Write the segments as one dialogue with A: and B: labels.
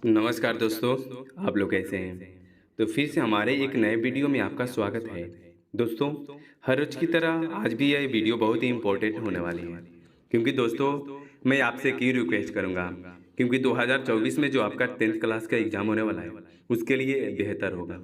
A: नमस्कार दोस्तों, आप लोग कैसे हैं? तो फिर से हमारे एक नए वीडियो में आपका स्वागत है। दोस्तों, हर रोज की तरह आज भी यह वीडियो बहुत ही इम्पोर्टेंट होने वाली है, क्योंकि दोस्तों मैं आपसे एक ही रिक्वेस्ट करूंगा, क्योंकि 2024 में जो आपका 10th क्लास का एग्जाम होने वाला है, उसके लिए बेहतर होगा।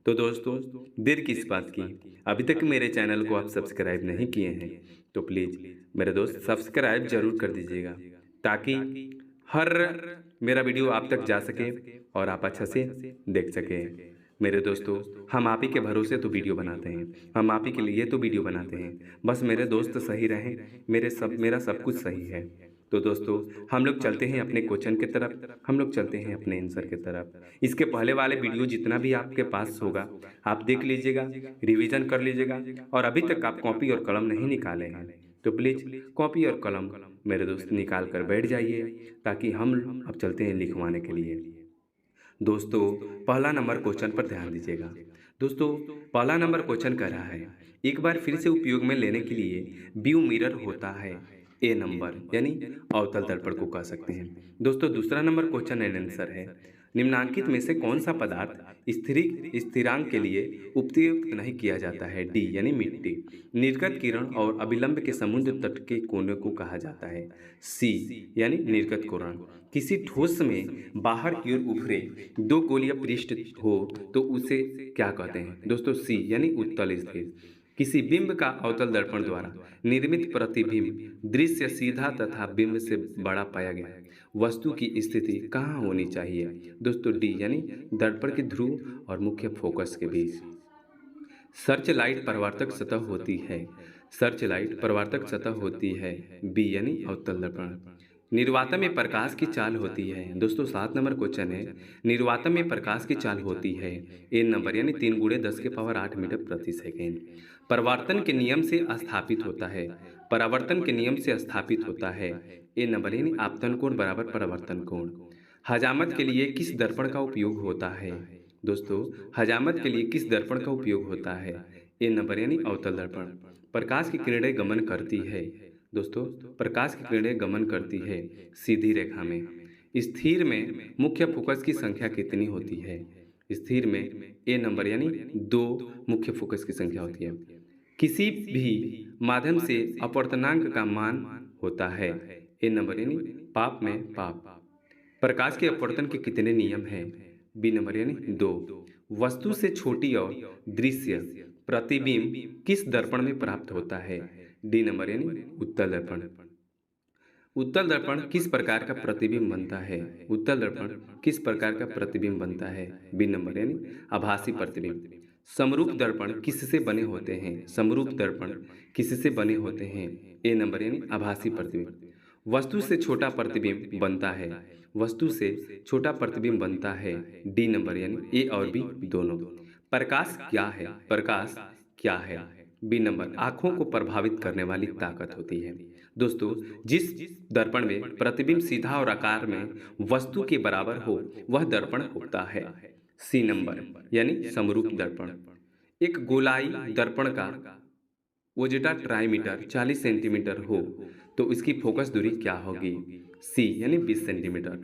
A: तो दोस्तों, देर किस बात की? अभी तक मेरे चैनल को आप सब्सक्राइब नहीं किए हैं, तो प्लीज़ मेरे दोस्त सब्सक्राइब जरूर कर दीजिएगा, ताकि हर मेरा वीडियो आप तक जा सके और आप अच्छा से देख सकें। मेरे दोस्तों, हम आप ही के भरोसे तो वीडियो बनाते हैं, हम आप ही के लिए तो वीडियो बनाते हैं। बस मेरे दोस्त सही रहें, मेरा सब कुछ सही है। तो दोस्तों, हम लोग चलते हैं अपने क्वेश्चन की तरफ, हम लोग चलते हैं अपने आंसर की तरफ। इसके पहले वाले वीडियो जितना भी आपके पास होगा, आप देख लीजिएगा, रिवीजन कर लीजिएगा, और अभी तक आप कॉपी और कलम नहीं निकाले हैं, तो प्लीज़ कॉपी और कलम मेरे दोस्त निकाल कर बैठ जाइए, ताकि हम अब चलते हैं लिखवाने के लिए। दोस्तों, पहला नंबर क्वेश्चन पर ध्यान दीजिएगा। दोस्तों, पहला नंबर क्वेश्चन कह रहा है, एक बार फिर से उपयोग में लेने के लिए व्यू मिरर होता है। ए नंबर यानी अवतल दर्पण को कह सकते हैं। दोस्तों, दूसरा नंबर क्वेश्चन एंड आंसर है, निम्नांकित में से कौन सा पदार्थ स्थिरांक के लिए उपयुक्त नहीं किया जाता है? डी यानी मिट्टी। निर्गत किरण और अभिलंब के समुद्र तट के कोने को कहा जाता है। सी यानी निर्गत कोण। किसी ठोस में बाहर की ओर उभरे दो गोलीय पृष्ठ हो तो उसे क्या कहते हैं? दोस्तों, सी यानी उत्तल स्थिर। किसी बिंब का अवतल दर्पण द्वारा निर्मित प्रतिबिंब दृश्य सीधा तथा बिंब से बड़ा पाया गया वस्तु की स्थिति कहाँ होनी चाहिए? दोस्तों, डी यानी दर्पण के ध्रुव और मुख्य फोकस के बीच। सर्च लाइट परावर्तक सतह होती है। सर्च लाइट परावर्तक सतह होती है। बी यानी अवतल दर्पण। निर्वातम में प्रकाश की चाल होती है। दोस्तों, 7 नंबर क्वेश्चन है, निर्वातम में प्रकाश की चाल होती है। एन नंबर यानी 3 × 10⁸ मीटर प्रति सेकेंड। परावर्तन के नियम से स्थापित होता है। परावर्तन के नियम से स्थापित होता है। ए नंबर यानी आपतन कोण बराबर परावर्तन कोण। हजामत के लिए किस दर्पण का उपयोग होता है? दोस्तों, हजामत के लिए किस दर्पण का उपयोग होता है? ए नंबर यानी अवतल दर्पण। प्रकाश की किरणें गमन करती है। दोस्तों, प्रकाश की किरणें गमन करती है सीधी रेखा में। स्थिर में मुख्य फोकस की संख्या कितनी होती है? स्थिर में ए नंबर यानी 2 मुख्य फोकस की संख्या होती है। किसी भी माध्यम से अपवर्तनांक का मान होता है। ए नंबर यानी पाप में पाप। प्रकाश के अपवर्तन के कितने नियम हैं? बी नंबर यानी 2। वस्तु से छोटी और दृश्य प्रतिबिंब किस दर्पण में प्राप्त होता है? डी नंबर यानी उत्तल दर्पण। उत्तल दर्पण किस प्रकार का प्रतिबिंब बनता है? उत्तल दर्पण किस प्रकार का प्रतिबिंब बनता है? बी नंबर यानी आभासी प्रतिबिंब। समरूप दर्पण किससे बने होते हैं? समरूप दर्पण किससे बने होते हैं? ए नंबर यानी आभासी प्रतिबिंब। वस्तु से छोटा प्रतिबिंब बनता है। वस्तु से छोटा प्रतिबिंब बनता है। डी नंबर यानी ए और बी दोनों। प्रकाश क्या है? प्रकाश क्या है? बी नंबर आंखों को प्रभावित करने वाली ताकत होती है। दोस्तों, जिस दर्पण में प्रतिबिंब सीधा और आकार में वस्तु के बराबर हो वह दर्पण होता है। सी नंबर यानी समरूप दर्पण। एक गोलाई दर्पण का ओजेटा ट्राईमीटर 40 सेंटीमीटर हो तो इसकी फोकस दूरी क्या होगी? सी यानी 20 सेंटीमीटर।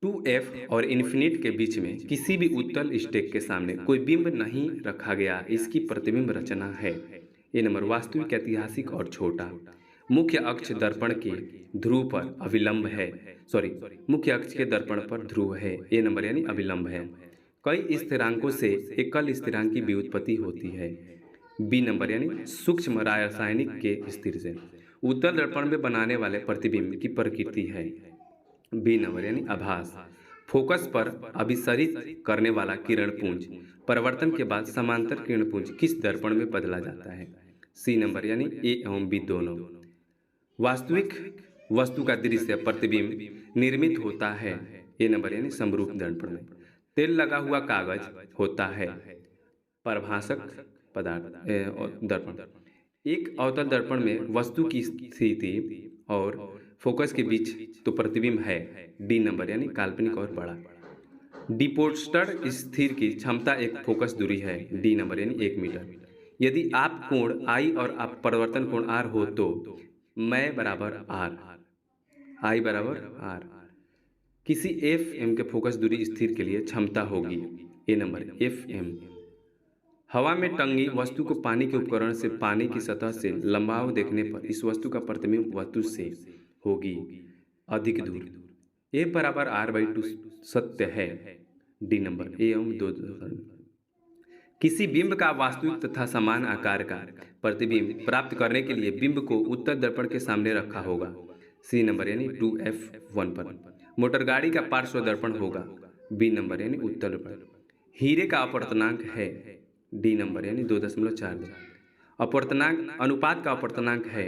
A: 2F और इन्फिनिट के बीच में किसी भी उत्तल स्टेक के सामने कोई बिंब नहीं रखा गया, इसकी प्रतिबिंब रचना है। ये नंबर वास्तविक, ऐतिहासिक और छोटा। मुख्य अक्ष दर्पण के ध्रुव पर अभिलंब है। सॉरी, मुख्य अक्ष के दर्पण पर ध्रुव है। ए नंबर यानी अभिलंब है। कई स्थिरांकों से एकल स्थिरांक की व्युत्पत्ति होती है। बी नंबर यानी सूक्ष्म रासायनिक के स्थिर से। उत्तल दर्पण में बनाने वाले प्रतिबिंब की प्रकृति है। बी नंबर यानी आभास। फोकस पर अभिसरित करने वाला किरण पुंज परिवर्तन के बाद समांतर किरण पुंज किस दर्पण में बदला जाता है? सी नंबर यानी ए एवं बी दोनों। वास्तविक वस्तु का दृश्य प्रतिबिंब निर्मित होता है। ए नंबर यानी समरूप दर्पण में। तेल लगा हुआ कागज होता है प्रभाषक पदार्थ दर्पण। एक अवतल दर्पण में वस्तु की स्थिति और फोकस के बीच तो प्रतिबिंब है। डी नंबर यानी काल्पनिक और बड़ा। डिपोस्टर स्थिर की क्षमता एक फोकस दूरी है। डी नंबर यानी 1 मीटर। यदि आप कोण आई और आप परिवर्तन कोण आर हो तो मैं बराबर आर, आई बराबर आर। किसी एफ एम के फोकस दूरी स्थिर के लिए क्षमता होगी। ए नंबर एफ एम। हवा में टंगी वस्तु को पानी के उपकरण से पानी की सतह से लंबाव देखने पर इस वस्तु का प्रतिबिंब वस्तु से होगी अधिक दूर। ए बराबर r/2 सत्य है। डी नंबर ए एवं दो। किसी बिंब का वास्तविक तथा समान आकार का प्रतिबिंब प्राप्त करने के लिए बिंब को उत्तर दर्पण के सामने रखा होगा। सी नंबर यानी 2f1 पर। मोटर गाड़ी का पार्श्व दर्पण होगा। बी नंबर यानी उत्तर दर्पण। हीरे का अपवर्तनांक है। डी नंबर यानी 2.42। अपवर्तनांक अनुपात का अपवर्तनांक है।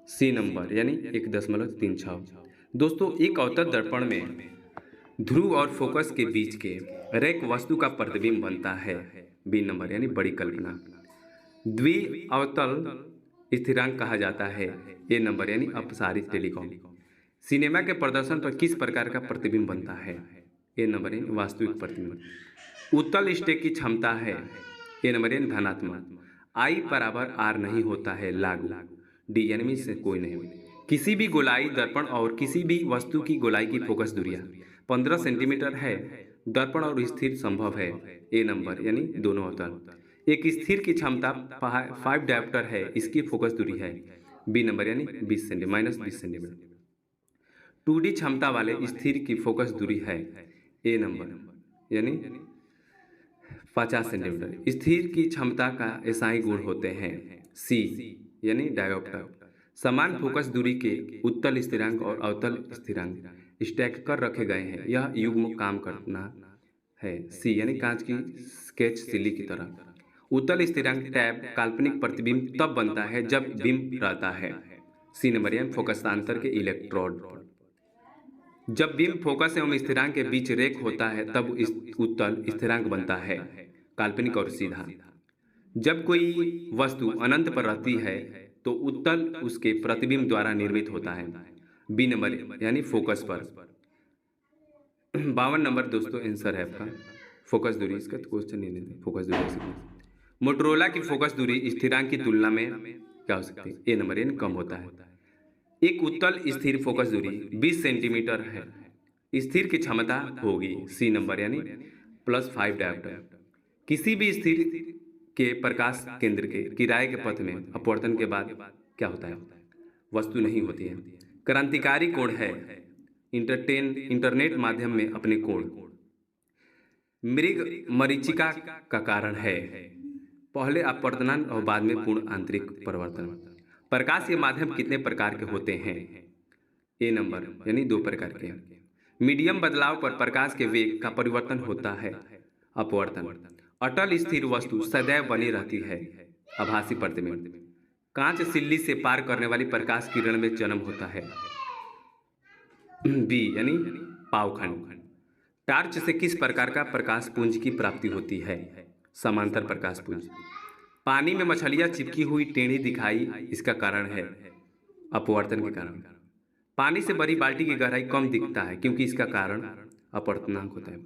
A: सी नंबर यानी 1.36। दोस्तों, एक अवतल दर्पण में ध्रुव और फोकस के बीच के रेख वस्तु का प्रतिबिंब बनता है। बी नंबर यानी बड़ी कल्पना। द्वि अवतल स्थिरांक कहा जाता है। ए नंबर यानी अपसारित टेलीकॉम। सिनेमा के प्रदर्शन पर किस प्रकार का प्रतिबिंब बनता है। ए नंबर यानी वास्तविक प्रतिबिंब। उत्तल स्टेक की क्षमता है। ए नंबर यानी धनात्मक। आई बराबर आर नहीं होता है लागू। डी यानी से कोई नहीं। किसी भी गोलाई दर्पण और किसी भी वस्तु की गोलाई की फोकस दूरियां 15 सेंटीमीटर है। दर्पण और स्थिर संभव है। ए नंबर यानी दोनों अवतल। एक स्थिर की क्षमता 5 डायोप्टर है। इसकी फोकस दूरी है। बी नंबर यानी 20 सेंटीमीटर -20 सेंटीमीटर। 2D क्षमता वाले स्थिर की फोकस दूरी है। ए नंबर यानी 50 सेंटीमीटर। स्थिर की क्षमता का एसआई गुण होते हैं। सी यानी डायोप्टर। समान फोकस दूरी के उत्तल स्थिरांक और अवतल स्थिरांक स्टैक कर रखे गए हैं। यह युग्म काम करना है। सी यानी कांच की स्केच सिली की तरह। उत्तल स्थिरांक टैब काल्पनिक प्रतिबिंब तब बनता है जब बिंब रहता है। सी नंबर यानी फोकसांतर के इलेक्ट्रोड पर। जब बिंब फोकस एवं स्थिरांक के बीच रेख होता है तब उत्तल स्थिरांक बनता है, काल्पनिक और सीधा। जब कोई वस्तु अनंत पर रहती है तो उत्तल उसके प्रतिबिंब द्वारा निर्मित होता है। बी नंबर यानी फोकस पर। 52 नंबर दोस्तों आंसर है आपका। फोकस दूरी इसका तो क्वेश्चन नहीं लेते। फोकस दूरी मोटरोला की फोकस दूरी स्थिरांक की तुलना में क्या हो सकती है। ए नंबर यानी कम होता है। एक उत्तल स्थिर फोकस दूरी 20 सेंटीमीटर है। स्थिर की क्षमता होगी। सी नंबर यानी +5 डायोप्टर। किसी भी स्थिर के प्रकाश केंद्र के किराए के पथ में अपवर्तन के बाद क्या होता है, वस्तु नहीं होती है। क्रांतिकारी कोण है। इंटरनेट माध्यम में अपने कोण मृग मरीचिका का कारण है। पहले अपवर्तन और बाद में पूर्ण आंतरिक परिवर्तन। प्रकाश के माध्यम कितने प्रकार के होते हैं। ए नंबर यानी 2 प्रकार के। मीडियम बदलाव पर प्रकाश के वेग का परिवर्तन होता है, अपवर्तन। अटल स्थिर वस्तु सदैव बनी रहती है, आभासी प्रतिबिंब। कांच सिल्ली से पार करने वाली प्रकाश किरण में जन्म होता है। बी यानी पावखंड। टार्च से किस प्रकार का प्रकाश पुंज की प्राप्ति होती है, समांतर प्रकाश पुंज। पानी में मछलियां चिपकी हुई टेढ़ी दिखाई, इसका कारण है अपवर्तन के कारण। पानी से भरी बाल्टी की गहराई कम दिखता है क्योंकि इसका कारण अपवर्तनांक होता है।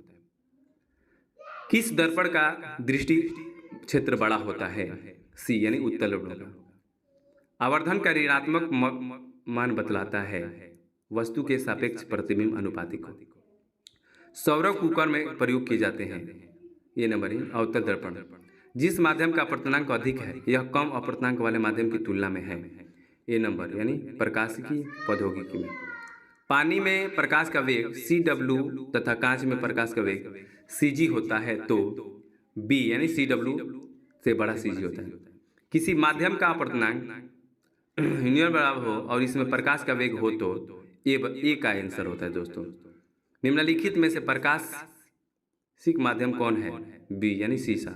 A: किस दर्पण का दृष्टि क्षेत्र बड़ा होता है। सी यानी उत्तल दर्पण। आवर्धन का ऋणात्मक मान बतलाता है वस्तु के सापेक्ष प्रतिबिंब अनुपातिक। सौर कुकर में प्रयोग किए जाते हैं। ये नंबर है अवतल दर्पण। जिस माध्यम का अपवर्तनांक अधिक है यह कम अपवर्तनांक वाले माध्यम की तुलना में है। ए नंबर यानी प्रकाशिकी प्रौद्योगिकी में। पानी में प्रकाश का वेग CW तथा कांच में प्रकाश का वेग CG होता है तो बी यानी CW से बड़ा CG होता है। किसी माध्यम का अपवर्तनांक यूनियन बराबर हो और इसमें प्रकाश का वेग हो तो ए का आंसर होता है। दोस्तों, निम्नलिखित में से प्रकाशिक माध्यम कौन है। बी यानी शीशा।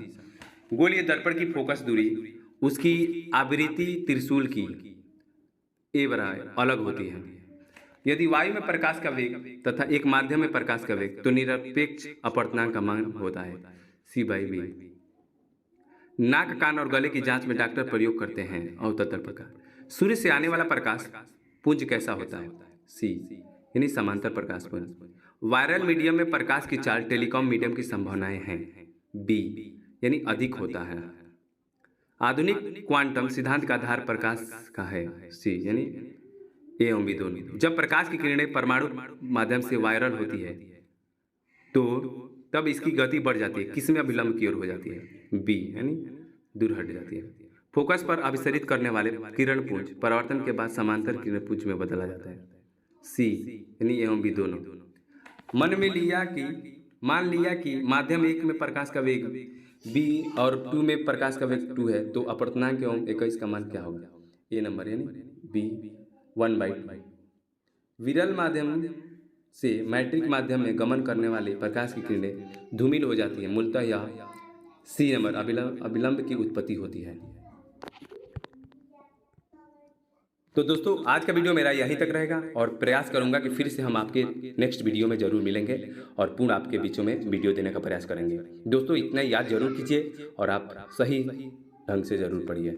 A: गोलीय दर्पण की फोकस दूरी उसकी आवृत्ति त्रिशूल की ए बराबर अलग होती है। यदि वायु में प्रकाश का वेग तथा एक माध्यम में प्रकाश का वेग तो निरपेक्ष अपवर्तनांक का मान होता है C/V। नाक, कान और गले की जांच में डॉक्टर प्रयोग करते हैं अवतल दर्पण का। सूर्य से आने वाला प्रकाश पुंज कैसा होता है। सी यानी समांतर प्रकाश पुंज। वायरल मीडियम में प्रकाश की चाल टेलीकॉम मीडियम की संभावनाएं हैं। बी यानी अधिक होता है। आधुनिक क्वांटम सिद्धांत का आधार प्रकाश का है। सी यानी ए एवं बी दोनों। जब प्रकाश की किरणें परमाणु माध्यम से वायरल होती है तो तब इसकी गति बढ़ जाती है, किसमें विलंब की ओर हो जाती है, बी यानी दूर हट जाती है। फोकस पर अभिसरित करने वाले किरण पुंज परावर्तन के बाद समांतर किरण पुंज में बदला जाता है, सी यानी एवं बी दोनों। मन में लिया कि मान लिया कि माध्यम 1 में प्रकाश का वेग बी और 2 में प्रकाश का वेग 2 है, तो अपवर्तनांक एवं 21 का मान क्या होगा, ए नंबर यानी बी 1/2। विरल माध्यम से मैट्रिक माध्यम में गमन करने वाले प्रकाश की किरणें धूमिल हो जाती है, मूलतः यह सी नंबर अभिलंब की उत्पत्ति होती है। तो दोस्तों आज का वीडियो मेरा यहीं तक रहेगा और प्रयास करूंगा कि फिर से हम आपके नेक्स्ट वीडियो में जरूर मिलेंगे और पूर्ण आपके बीचों में वीडियो देने का प्रयास करेंगे। दोस्तों इतना याद जरूर कीजिए और आप सही ढंग से जरूर पढ़िए।